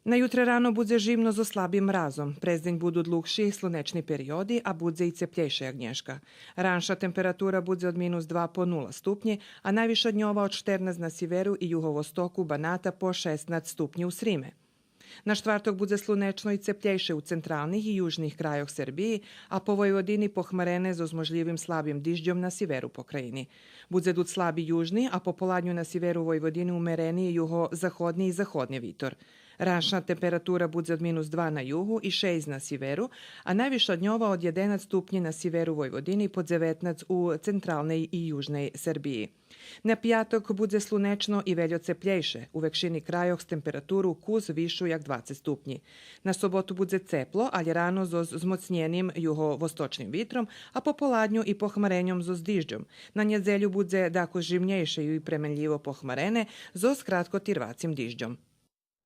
Na jutre rano budze živno zo slabim mrazom. Prezdeň budu dlhši slunečni periodi, a budze i ceplejša jagnješka. Ranša temperatura budze od -2 po 0 stupnji, a najviša dnjova od 14 na siveru i juhovostoku Banata po 16 stupnji u Srime. Na štvartok budze slunečno i ceplejše u centralnih i južnih krajoh Srbiji, a po Vojvodini pohmarene zo zmožljivim slabim dižđom na siveru pokrajini. Budze dud slabi južni, a po poladnju na siveru Vojvodini umereniji juho-zahodni i zahodnji vitor. Ranšna temperatura budze od -2 na juhu i 6 na siveru, a najviša dnjova od 11 stupnji na siveru Vojvodini po 19 u centralnej i južnej Srbiji. Na pijatok budze slunečno i veljo ceplejše, u vekšini krajoh s temperaturu kuz višu jak 20 stupnji. Na sobotu budze ceplo, ali rano zo zmocnjenim juho-vostočnim vitrom, a po poladnju i pohmarenjom zo dižđom. Na njedzelju budze dako živnjejše i premenljivo pohmarene zo skratko tirvacim dižđom.